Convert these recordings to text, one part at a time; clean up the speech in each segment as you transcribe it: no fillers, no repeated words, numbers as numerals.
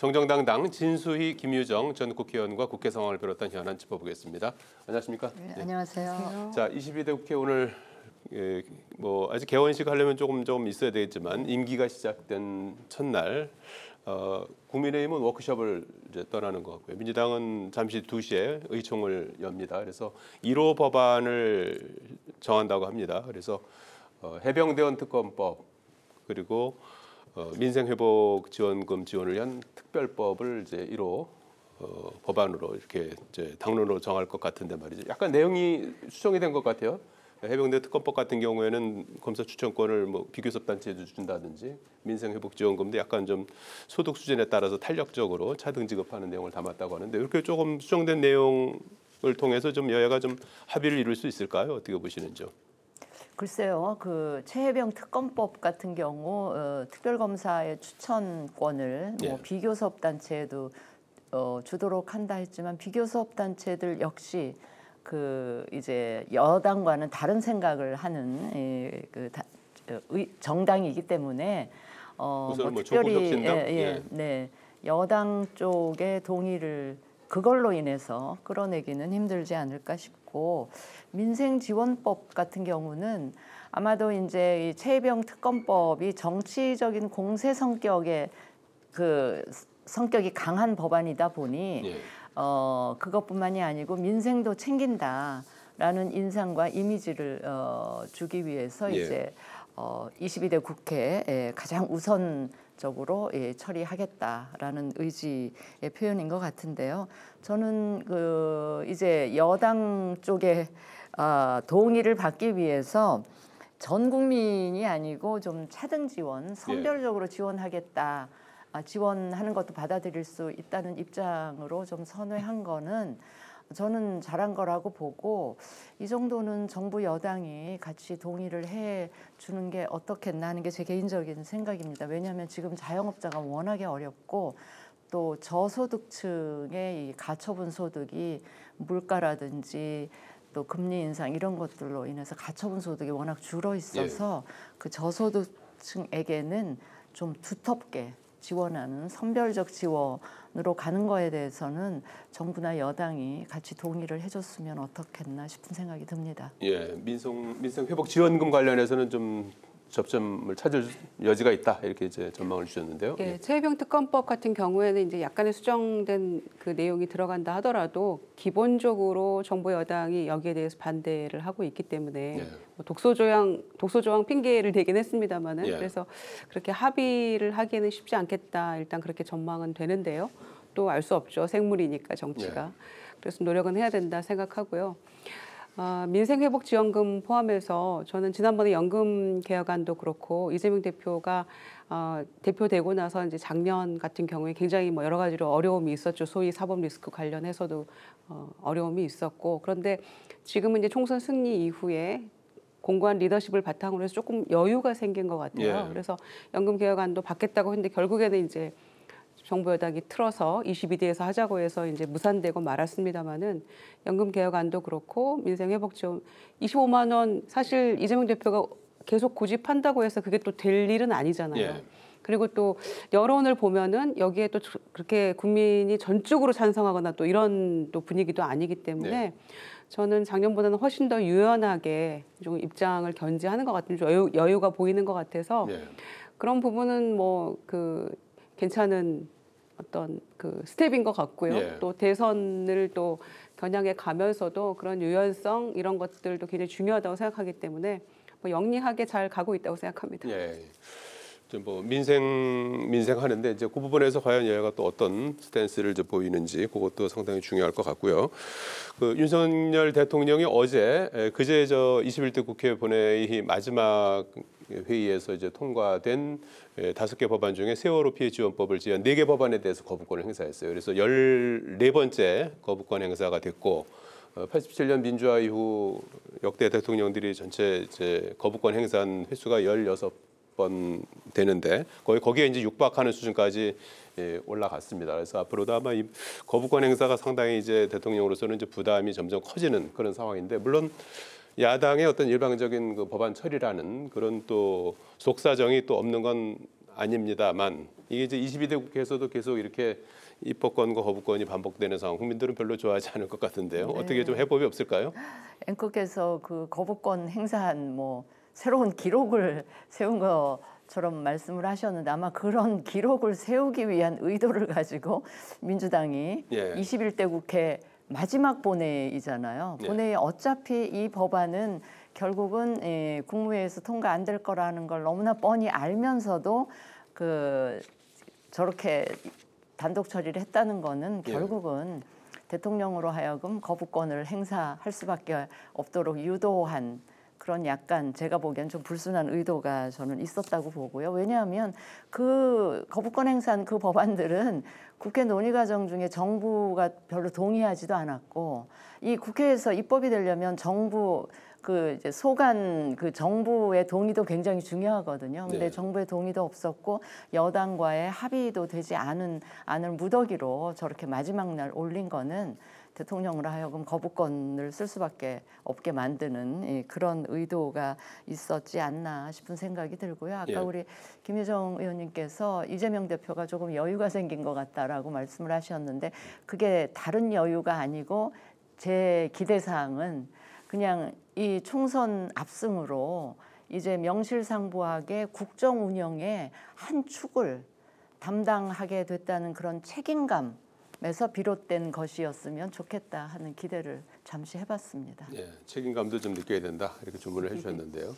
정정당당 진수희 김유정 전 국회의원과 국회 상황을 비롯한 현안 짚어보겠습니다. 안녕하십니까? 네, 안녕하세요. 자, 22대 국회 오늘 아직 개원식 하려면 조금 있어야 되겠지만 임기가 시작된 첫날 국민의힘은 워크숍을 이제 떠나는 것 같고요. 민주당은 잠시 2시에 의총을 엽니다. 그래서 1호 법안을 정한다고 합니다. 그래서 해병대원 특검법 그리고 민생회복지원금 지원을 위한 특별법을 이제 1호 법안으로 이렇게 이제 당론으로 정할 것 같은데 말이죠. 약간 내용이 수정이 된 것 같아요. 해병대 특검법 같은 경우에는 검사 추천권을 비교섭 단체에도 준다든지 민생회복지원금도 약간 좀 소득 수준에 따라서 탄력적으로 차등 지급하는 내용을 담았다고 하는데 이렇게 조금 수정된 내용을 통해서 좀 여야가 좀 합의를 이룰 수 있을까요? 어떻게 보시는지요? 글쎄요, 그 최혜병 특검법 같은 경우 특별검사의 추천권을 비교섭 단체에도 주도록 한다 했지만 비교섭 단체들 역시 그 이제 여당과는 다른 생각을 하는 정당이기 때문에 특별히 여당 쪽의 동의를 그걸로 인해서 끌어내기는 힘들지 않을까 싶고 민생지원법 같은 경우는 아마도 이제 이 최혜병 특검법이 정치적인 공세 성격의 그 성격이 강한 법안이다 보니 그것뿐만이 아니고 민생도 챙긴다라는 인상과 이미지를 주기 위해서 이제 22대 국회에 가장 우선적으로 처리하겠다라는 의지의 표현인 것 같은데요. 저는 그 이제 여당 쪽에 동의를 받기 위해서 전 국민이 아니고 좀 차등 지원, 선별적으로 지원하겠다. 지원하는 것도 받아들일 수 있다는 입장으로 좀 선회한 거는 저는 잘한 거라고 보고 이 정도는 정부 여당이 같이 동의를 해 주는 게 어떻겠나 하는 게 제 개인적인 생각입니다. 왜냐하면 지금 자영업자가 워낙에 어렵고 또 저소득층의 이 가처분 소득이 물가라든지 또 금리 인상 이런 것들로 인해서 가처분 소득이 워낙 줄어 있어서 그 저소득층에게는 좀 두텁게 지원하는 선별적 지원으로 가는 거에 대해서는 정부나 여당이 같이 동의를 해줬으면 어떻겠나 싶은 생각이 듭니다. 민생회복지원금 관련해서는 좀 접점을 찾을 여지가 있다 이렇게 이제 전망을 주셨는데요. 최혜병 특검법 같은 경우에는 이제 약간의 수정된 그 내용이 들어간다 하더라도 기본적으로 정부 여당이 여기에 대해서 반대를 하고 있기 때문에 독소조항 핑계를 대긴 했습니다만은 그래서 그렇게 합의를 하기에는 쉽지 않겠다 일단 그렇게 전망은 되는데요. 또 알 수 없죠. 생물이니까 정치가. 그래서 노력은 해야 된다 생각하고요. 민생회복지원금 포함해서 저는 지난번에 연금 개혁안도 그렇고 이재명 대표가 대표되고 나서 이제 작년 같은 경우에 굉장히 여러 가지로 어려움이 있었죠. 소위 사법 리스크 관련해서도 어려움이 있었고 그런데 지금은 이제 총선 승리 이후에 공고한 리더십을 바탕으로 해서 조금 여유가 생긴 것 같아요. 그래서 연금 개혁안도 받겠다고 했는데 결국에는 이제 정부 여당이 틀어서 22대에서 하자고 해서 이제 무산되고 말았습니다만은 연금 개혁안도 그렇고 민생회복지원 25만 원 사실 이재명 대표가 계속 고집한다고 해서 그게 또 될 일은 아니잖아요. 그리고 또 여론을 보면은 여기에 또 그렇게 국민이 전적으로 찬성하거나 또 이런 또 분위기도 아니기 때문에 저는 작년보다는 훨씬 더 유연하게 좀 입장을 견지하는 것 같은 여유가 보이는 것 같아서 그런 부분은 괜찮은 어떤 그 스텝인 것 같고요. 또 대선을 또 겨냥해 가면서도 그런 유연성 이런 것들도 굉장히 중요하다고 생각하기 때문에 영리하게 잘 가고 있다고 생각합니다. 민생 하는데 이제 그 부분에서 과연 여야가 또 어떤 스탠스를 이제 보이는지 그것도 상당히 중요할 것 같고요. 그 윤석열 대통령이 그제 21대 국회 본회의 마지막 회의에서 이제 통과된 5개 법안 중에 세월호 피해 지원법을 지원 4개 법안에 대해서 거부권을 행사했어요. 그래서 14번째 거부권 행사가 됐고 87년 민주화 이후 역대 대통령들이 전체 이제 거부권 행사한 횟수가 16번 되는데 거기에 이제 육박하는 수준까지 올라갔습니다. 그래서 앞으로도 아마 이 거부권 행사가 상당히 이제 대통령으로서는 이제 부담이 점점 커지는 그런 상황인데 물론 야당의 어떤 일방적인 그 법안 처리라는 그런 또 속사정이 또 없는 건 아닙니다만 이게 이제 22대 국회에서도 계속 이렇게 입법권과 거부권이 반복되는 상황, 국민들은 별로 좋아하지 않을 것 같은데요. 네. 어떻게 좀 해법이 없을까요? 앵커께서 그 거부권 행사한 뭐 새로운 기록을 세운 것처럼 말씀을 하셨는데 아마 그런 기록을 세우기 위한 의도를 가지고 민주당이 예. 21대 국회 마지막 본회의잖아요. 예. 본회의 어차피 이 법안은 결국은 국무회의에서 통과 안 될 거라는 걸 너무나 뻔히 알면서도 그 저렇게 단독 처리를 했다는 거는 예. 결국은 대통령으로 하여금 거부권을 행사할 수밖에 없도록 유도한 그런 약간 제가 보기엔 좀 불순한 의도가 저는 있었다고 보고요. 왜냐하면 그 거부권 행사한 그 법안들은 국회 논의 과정 중에 정부가 별로 동의하지도 않았고 이 국회에서 입법이 되려면 정부 그 이제 소관 그 정부의 동의도 굉장히 중요하거든요. 근데 네. 정부의 동의도 없었고 여당과의 합의도 되지 않은 안을 무더기로 저렇게 마지막 날 올린 거는 대통령으로 하여금 거부권을 쓸 수밖에 없게 만드는 그런 의도가 있었지 않나 싶은 생각이 들고요. 아까 예. 우리 김유정 의원님께서 이재명 대표가 조금 여유가 생긴 것 같다라고 말씀을 하셨는데 그게 다른 여유가 아니고 제 기대사항은 그냥 이 총선 압승으로 이제 명실상부하게 국정 운영의 한 축을 담당하게 됐다는 그런 책임감에서 비롯된 것이었으면 좋겠다 하는 기대를 잠시 해봤습니다. 예, 책임감도 좀 느껴야 된다 이렇게 주문을 해주셨는데요.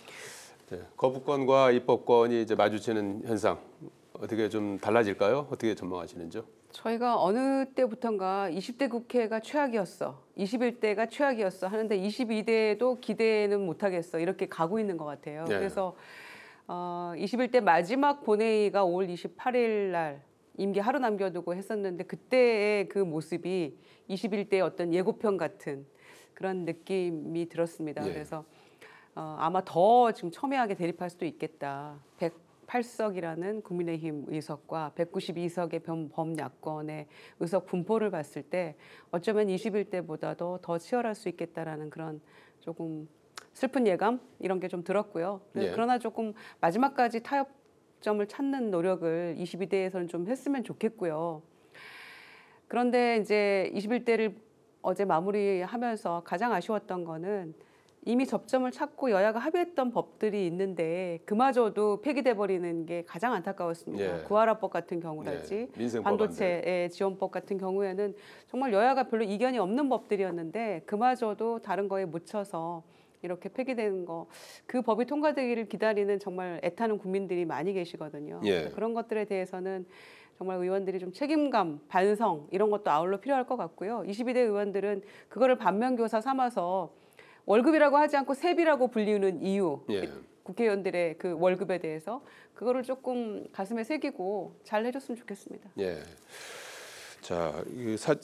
네, 거부권과 입법권이 이제 마주치는 현상 어떻게 좀 달라질까요? 어떻게 전망하시는지요? 저희가 어느 때부턴가 20대 국회가 최악이었어, 21대가 최악이었어 하는데 22대도 기대는 못하겠어 이렇게 가고 있는 것 같아요. 네. 그래서 21대 마지막 본회의가 5월 28일 날 임기 하루 남겨두고 했었는데 그때의 그 모습이 21대의 어떤 예고편 같은 그런 느낌이 들었습니다. 예. 그래서 아마 더 지금 첨예하게 대립할 수도 있겠다. 108석이라는 국민의힘 의석과 192석의 범야권의 의석 분포를 봤을 때 어쩌면 21대보다도 더 치열할 수 있겠다라는 그런 조금 슬픈 예감 이런 게 좀 들었고요. 예. 그러나 조금 마지막까지 타협점을 찾는 노력을 22대에서는 좀 했으면 좋겠고요. 그런데 이제 21대를 어제 마무리하면서 가장 아쉬웠던 거는 이미 접점을 찾고 여야가 합의했던 법들이 있는데 그마저도 폐기돼 버리는 게 가장 안타까웠습니다. 예. 구하라법 같은 경우랄지 예, 민생 반도체 지원법 같은 경우에는 정말 여야가 별로 이견이 없는 법들이었는데 그마저도 다른 거에 묻혀서 이렇게 폐기되는 거, 그 법이 통과되기를 기다리는 정말 애타는 국민들이 많이 계시거든요. 예. 그런 것들에 대해서는 정말 의원들이 좀 책임감, 반성 이런 것도 아울러 필요할 것 같고요. 22대 의원들은 그거를 반면교사 삼아서 월급이라고 하지 않고 세비라고 불리는 이유, 예. 국회의원들의 그 월급에 대해서 그거를 조금 가슴에 새기고 잘 해줬으면 좋겠습니다. 예. 자,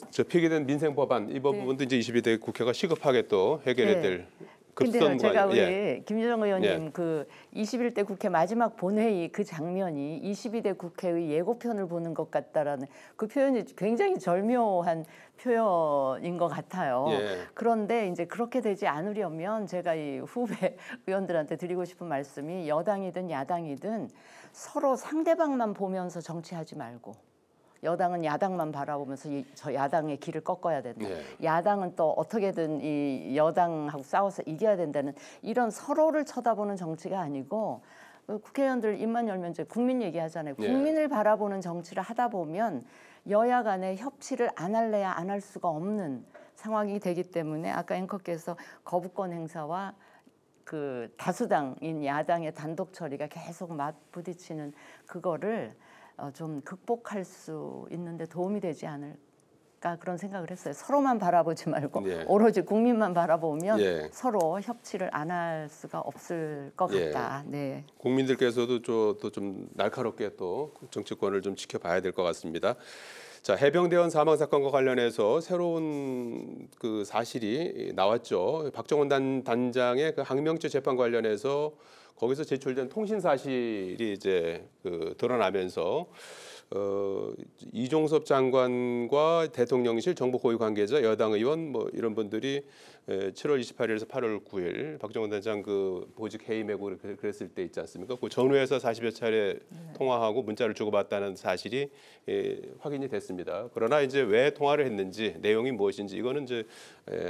저 폐기된 민생 법안 이 부분도 이제 22대 국회가 시급하게 또 해결해야 네. 될 근데요, 급선무가 제가 우리 예. 김유정 의원님 예. 그 21대 국회 마지막 본회의 그 장면이 22대 국회의 예고편을 보는 것 같다라는 그 표현이 굉장히 절묘한 표현인 것 같아요. 예. 그런데 이제 그렇게 되지 않으려면 제가 이 후배 의원들한테 드리고 싶은 말씀이 여당이든 야당이든 서로 상대방만 보면서 정치하지 말고 여당은 야당만 바라보면서 저 야당의 길을 꺾어야 된다. 네. 야당은 또 어떻게든 이 여당하고 싸워서 이겨야 된다는 이런 서로를 쳐다보는 정치가 아니고 국회의원들 입만 열면 이제 국민 얘기하잖아요. 네. 국민을 바라보는 정치를 하다 보면 여야 간에 협치를 안 할래야 안 할 수가 없는 상황이 되기 때문에 아까 앵커께서 거부권 행사와 그 다수당인 야당의 단독 처리가 계속 맞부딪히는 그거를 좀 극복할 수 있는데 도움이 되지 않을까 그런 생각을 했어요. 서로만 바라보지 말고 예. 오로지 국민만 바라보면 예. 서로 협치를 안 할 수가 없을 것 예. 같다. 네. 국민들께서도 또 좀 날카롭게 또 정치권을 좀 지켜봐야 될 것 같습니다. 자, 해병대원 사망 사건과 관련해서 새로운 그 사실이 나왔죠. 박정원 단장의 그 항명죄 재판 관련해서 거기서 제출된 통신 사실이 이제 그 드러나면서 이종섭 장관과 대통령실 정보 고위 관계자, 여당 의원 뭐 이런 분들이 7월 28일에서 8월 9일 박정원 단장 그 보직 해임 회고 그랬을 때 있지 않습니까? 그 전후에서 40여 차례 통화하고 문자를 주고받다는 사실이 확인이 됐습니다. 그러나 이제 왜 통화를 했는지 내용이 무엇인지 이거는 이제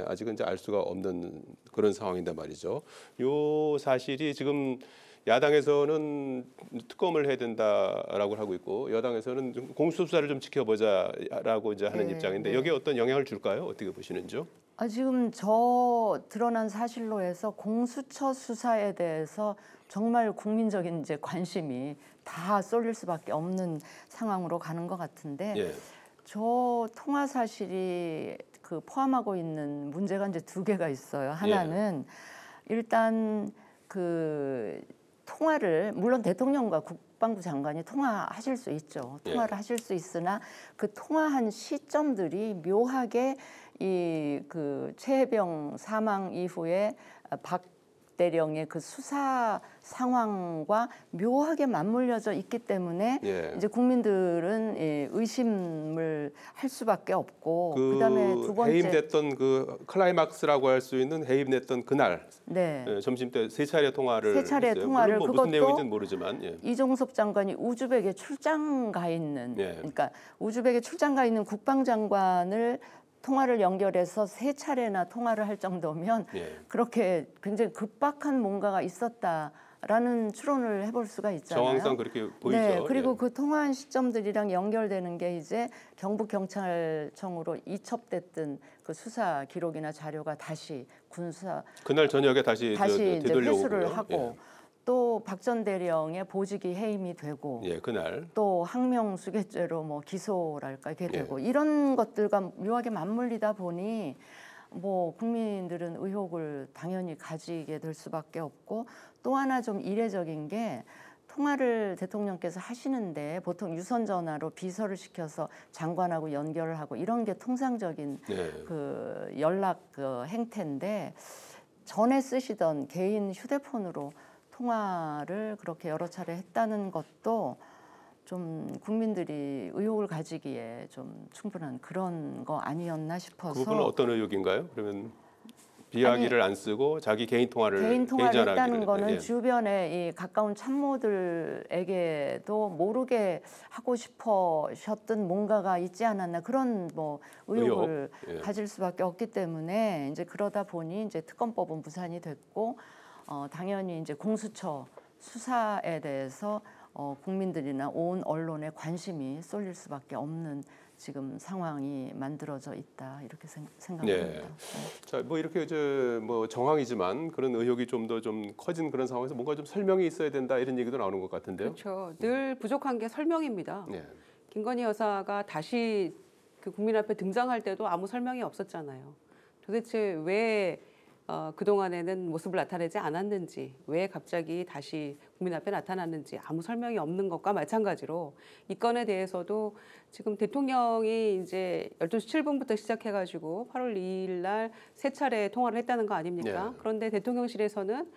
아직은 이제 알 수가 없는 그런 상황인데 말이죠. 요 사실이 지금 야당에서는 특검을 해야 된다라고 하고 있고 여당에서는 좀 공수수사를 좀 지켜보자라고 이제 하는 네, 입장인데 네. 여기에 어떤 영향을 줄까요? 어떻게 보시는지요? 지금 저 드러난 사실로 해서 공수처 수사에 대해서 정말 국민적인 이제 관심이 다 쏠릴 수밖에 없는 상황으로 가는 것 같은데 예. 저 통화 사실이 그 포함하고 있는 문제가 이제 두 개가 있어요. 하나는 일단 그 통화를 물론 대통령과 국방부 장관이 통화하실 수 있죠. 통화를 하실 수 있으나 그 통화한 시점들이 묘하게 이 그 최혜병 사망 이후에 박 대령의 그 수사 상황과 묘하게 맞물려져 있기 때문에 이제 국민들은 의심을 할 수밖에 없고 그다음에 두 번째 해임됐던 그 클라이막스라고 할 수 있는 해임됐던 그날 네. 점심 때 세 차례 통화를 세 차례 했어요. 통화를 물론 뭐 무슨 그것도 내용인지는 모르지만 이종섭 장관이 우즈벡에 출장 가 있는 예. 그러니까 우즈벡에 출장 가 있는 국방장관을 통화를 연결해서 세 차례나 통화를 할 정도면 그렇게 굉장히 급박한 뭔가가 있었다라는 추론을 해볼 수가 있잖아요. 정황상 그렇게 보이죠. 네, 그리고 그 통화한 시점들이랑 연결되는 게 이제 경북경찰청으로 이첩됐던 그 수사 기록이나 자료가 다시 군수사 그날 저녁에 다시 이제 되돌려오고요. 회수를 하고 또 박 전 대령의 보직이 해임이 되고 그날 또 항명수괴죄로 뭐 기소랄까 이게 되고 이런 것들과 묘하게 맞물리다 보니 뭐 국민들은 의혹을 당연히 가지게 될 수밖에 없고 또 하나 좀 이례적인 게 통화를 대통령께서 하시는데 보통 유선 전화로 비서를 시켜서 장관하고 연결을 하고 이런 게 통상적인 그 연락 그 행태인데 전에 쓰시던 개인 휴대폰으로 통화를 그렇게 여러 차례 했다는 것도 좀 국민들이 의혹을 가지기에 좀 충분한 그런 거 아니었나 싶어서. 그 부분은 어떤 의혹인가요? 그러면 비하기를 안 쓰고 자기 개인 통화를 했다는 거는 주변에 이 가까운 참모들에게도 모르게 하고 싶으셨던 뭔가가 있지 않았나 그런 뭐 의혹을 가질 수밖에 없기 때문에 이제 그러다 보니 이제 특검법은 무산이 됐고 당연히 이제 공수처 수사에 대해서 국민들이나 온 언론의 관심이 쏠릴 수밖에 없는 지금 상황이 만들어져 있다 이렇게 생각합니다. 자, 뭐 이렇게 이제 뭐 정황이지만 그런 의혹이 좀 더 좀 커진 그런 상황에서 뭔가 좀 설명이 있어야 된다 이런 얘기도 나오는 것 같은데요. 그렇죠. 늘 부족한 게 설명입니다. 김건희 여사가 다시 그 국민 앞에 등장할 때도 아무 설명이 없었잖아요. 도대체 왜 그동안에는 모습을 나타내지 않았는지, 왜 갑자기 다시 국민 앞에 나타났는지 아무 설명이 없는 것과 마찬가지로 이 건에 대해서도 지금 대통령이 이제 12시 7분부터 시작해가지고 8월 2일 날 세 차례 통화를 했다는 거 아닙니까? 그런데 대통령실에서는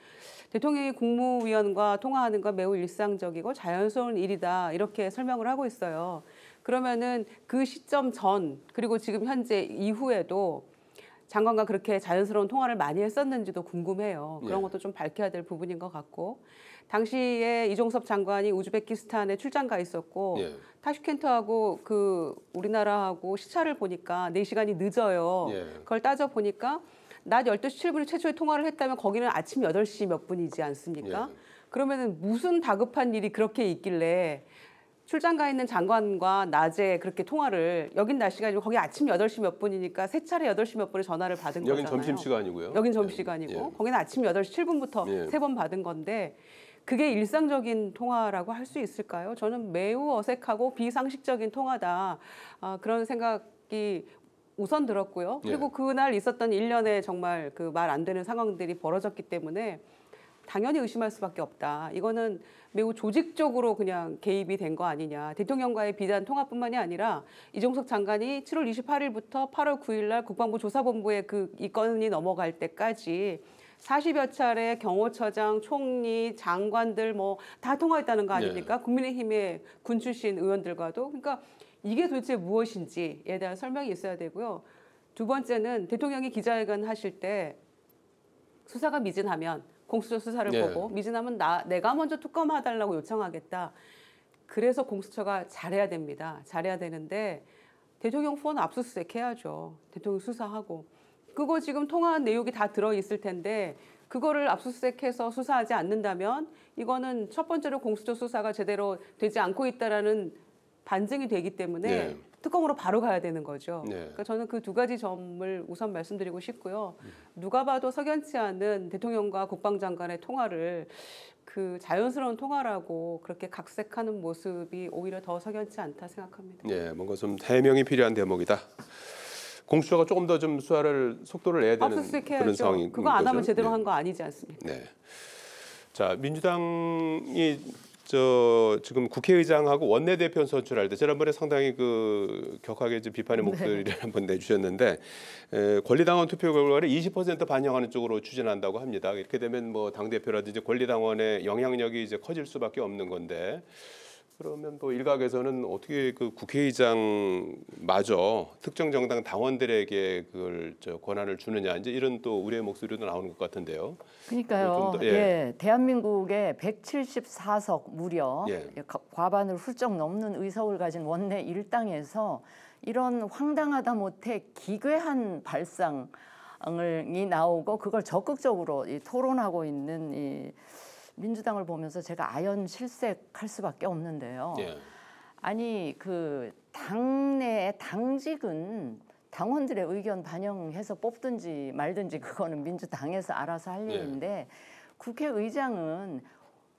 대통령이 국무위원과 통화하는 건 매우 일상적이고 자연스러운 일이다 이렇게 설명을 하고 있어요. 그러면은 그 시점 전 그리고 지금 현재 이후에도 장관과 그렇게 자연스러운 통화를 많이 했었는지도 궁금해요. 그런 것도 좀 밝혀야 될 부분인 것 같고 당시에 이종섭 장관이 우즈베키스탄에 출장 가 있었고 타슈켄트하고 그 우리나라하고 시차를 보니까 4시간이 늦어요. 그걸 따져 보니까 낮 12시 7분에 최초에 통화를 했다면 거기는 아침 8시 몇 분이지 않습니까? 그러면은 무슨 다급한 일이 그렇게 있길래 출장 가 있는 장관과 낮에 그렇게 통화를 여긴 낮 시간이고 거기 아침 8시 몇 분이니까 세 차례 8시 몇 분에 전화를 받은 거잖아요. 여긴 점심시간이고요. 여긴 점심시간이고 거기는 아침 8시 7분부터 3번 받은 건데 그게 일상적인 통화라고 할 수 있을까요? 저는 매우 어색하고 비상식적인 통화다. 그런 생각이 우선 들었고요. 그리고 그날 있었던 일련의 정말 그 말 안 되는 상황들이 벌어졌기 때문에 당연히 의심할 수밖에 없다. 이거는 매우 조직적으로 그냥 개입이 된 거 아니냐. 대통령과의 비단 통화뿐만이 아니라 이종석 장관이 7월 28일부터 8월 9일 날 국방부 조사본부에 이 건이 넘어갈 때까지 40여 차례 경호처장, 총리, 장관들 뭐 다 통화했다는 거 아닙니까? 국민의힘의 군 출신 의원들과도. 그러니까 이게 도대체 무엇인지에 대한 설명이 있어야 되고요. 두 번째는 대통령이 기자회견 하실 때 수사가 미진하면 공수처 수사를 보고 미진하면 내가 먼저 특검해달라고 요청하겠다. 그래서 공수처가 잘해야 됩니다. 잘해야 되는데 대통령 폰 압수수색 해야죠. 대통령 수사하고. 그거 지금 통화한 내용이 다 들어있을 텐데 그거를 압수수색해서 수사하지 않는다면 이거는 첫 번째로 공수처 수사가 제대로 되지 않고 있다라는 반증이 되기 때문에 특검으로 바로 가야 되는 거죠. 그러니까 저는 그 두 가지 점을 우선 말씀드리고 싶고요. 누가 봐도 석연치 않은 대통령과 국방장관의 통화를 그 자연스러운 통화라고 그렇게 각색하는 모습이 오히려 더 석연치 않다 생각합니다. 네, 뭔가 좀 해명이 필요한 대목이다. 공수처가 조금 더 좀 수사를 속도를 내야 되는 그런 상황인 거죠. 그거 안 하면 제대로 한 거 아니지 않습니까? 네. 자, 민주당이 지금 국회의장하고 원내대표 선출할 때 지난번에 상당히 그 격하게 비판의 목소리를 한번 내주셨는데 권리당원 투표 결과를 20% 반영하는 쪽으로 추진한다고 합니다. 이렇게 되면 뭐 당 대표라든지 권리당원의 영향력이 이제 커질 수밖에 없는 건데. 그러면 또 일각에서는 어떻게 그 국회의장마저 특정 정당 당원들에게 그걸 권한을 주느냐 이제 이런 또 우려의 목소리도 나오는 것 같은데요. 그러니까요. 대한민국의 174석 무려 과반을 훌쩍 넘는 의석을 가진 원내 일당에서 이런 황당하다 못해 기괴한 발상이 나오고 그걸 적극적으로 토론하고 있는 이 민주당을 보면서 제가 아연실색할 수밖에 없는데요. 아니 그 당내의 당직은 당원들의 의견 반영해서 뽑든지 말든지 그거는 민주당에서 알아서 할 일인데 국회의장은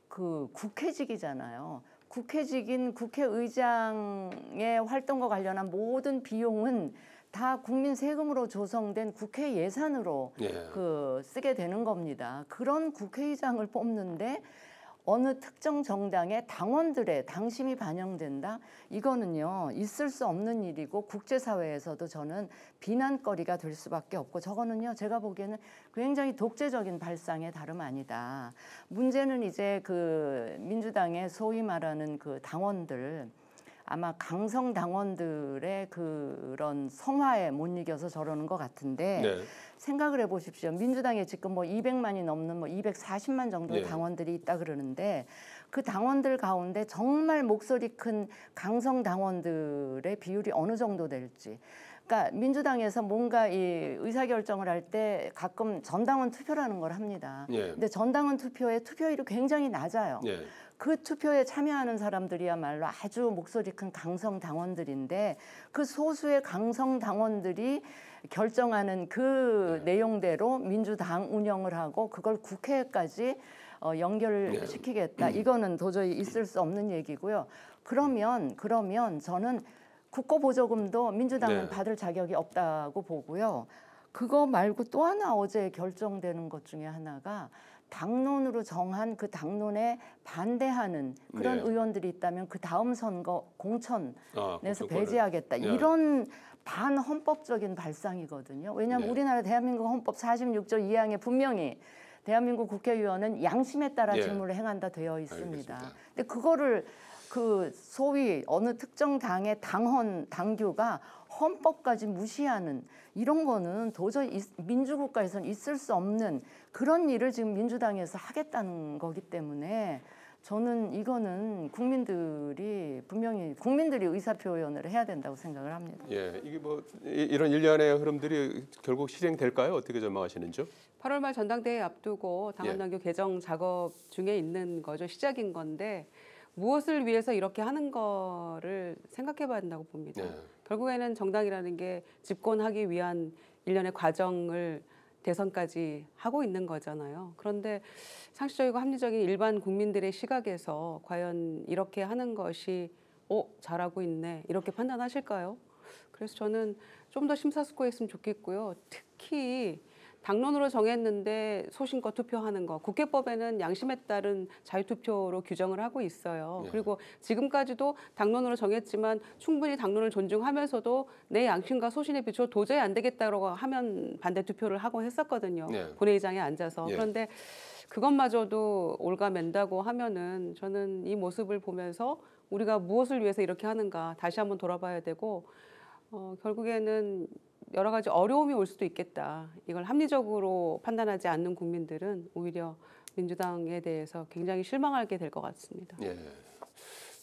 그 국회직이잖아요. 국회직인 국회의장의 활동과 관련한 모든 비용은 다 국민 세금으로 조성된 국회 예산으로 그 쓰게 되는 겁니다. 그런 국회의장을 뽑는데 어느 특정 정당의 당원들의 당심이 반영된다? 이거는요 있을 수 없는 일이고 국제사회에서도 저는 비난거리가 될 수밖에 없고 저거는요 제가 보기에는 굉장히 독재적인 발상에 다름 아니다. 문제는 이제 그 민주당의 소위 말하는 그 당원들 아마 강성 당원들의 그런 성화에 못 이겨서 저러는 것 같은데 생각을 해보십시오. 민주당에 지금 뭐 200만이 넘는 뭐 240만 정도의 당원들이 있다 그러는데 그 당원들 가운데 정말 목소리 큰 강성 당원들의 비율이 어느 정도 될지. 그러니까 민주당에서 뭔가 이 의사결정을 할 때 가끔 전당원 투표라는 걸 합니다. 근데 전당원 투표의 투표율이 굉장히 낮아요. 그 투표에 참여하는 사람들이야말로 아주 목소리 큰 강성 당원들인데 그 소수의 강성 당원들이 결정하는 그 내용대로 민주당 운영을 하고 그걸 국회까지 연결시키겠다. 이거는 도저히 있을 수 없는 얘기고요. 그러면 저는 국고보조금도 민주당은 받을 자격이 없다고 보고요. 그거 말고 또 하나 어제 결정되는 것 중에 하나가 당론으로 정한 그 당론에 반대하는 그런 의원들이 있다면 그 다음 선거 공천에서 배제하겠다. 이런 반헌법적인 발상이거든요. 왜냐하면 우리나라 대한민국 헌법 46조 2항에 분명히 대한민국 국회의원은 양심에 따라 직무를 행한다 되어 있습니다. 알겠습니다. 근데 그거를 그 소위 어느 특정 당의 당규가 헌법까지 무시하는 이런 거는 도저히 민주국가에서는 있을 수 없는 그런 일을 지금 민주당에서 하겠다는 거기 때문에 저는 이거는 국민들이 의사표현을 해야 된다고 생각을 합니다. 이게 뭐 이런 일련의 흐름들이 결국 실행될까요? 어떻게 전망하시는지요? 8월 말 전당대회 앞두고 당헌당규 개정 작업 중에 있는 거죠. 시작인 건데 무엇을 위해서 이렇게 하는 거를 생각해 봐야 된다고 봅니다. 결국에는 정당이라는 게 집권하기 위한 일련의 과정을 대선까지 하고 있는 거잖아요. 그런데 상식적이고 합리적인 일반 국민들의 시각에서 과연 이렇게 하는 것이 잘하고 있네 이렇게 판단하실까요? 그래서 저는 좀 더 심사숙고했으면 좋겠고요. 특히 당론으로 정했는데 소신껏 투표하는 거, 국회법에는 양심에 따른 자유투표로 규정을 하고 있어요. 예. 그리고 지금까지도 당론으로 정했지만 충분히 당론을 존중하면서도 내 양심과 소신에 비추어 도저히 안 되겠다고 하면 반대 투표를 하고 했었거든요. 예. 본회의장에 앉아서. 예. 그런데 그것마저도 올가맨다고 하면은 저는 이 모습을 보면서 우리가 무엇을 위해서 이렇게 하는가 다시 한번 돌아봐야 되고 결국에는 여러 가지 어려움이 올 수도 있겠다. 이걸 합리적으로 판단하지 않는 국민들은 오히려 민주당에 대해서 굉장히 실망하게 될 것 같습니다. 예.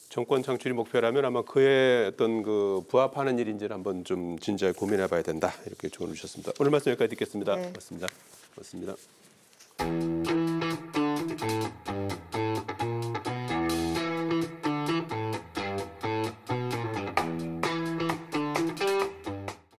정권 창출이 목표라면 아마 그의 어떤 그 부합하는 일인지를 한번 좀 진지하게 고민해봐야 된다. 이렇게 조언을 주셨습니다. 오늘 말씀 여기까지 듣겠습니다. 네. 고맙습니다. 고맙습니다.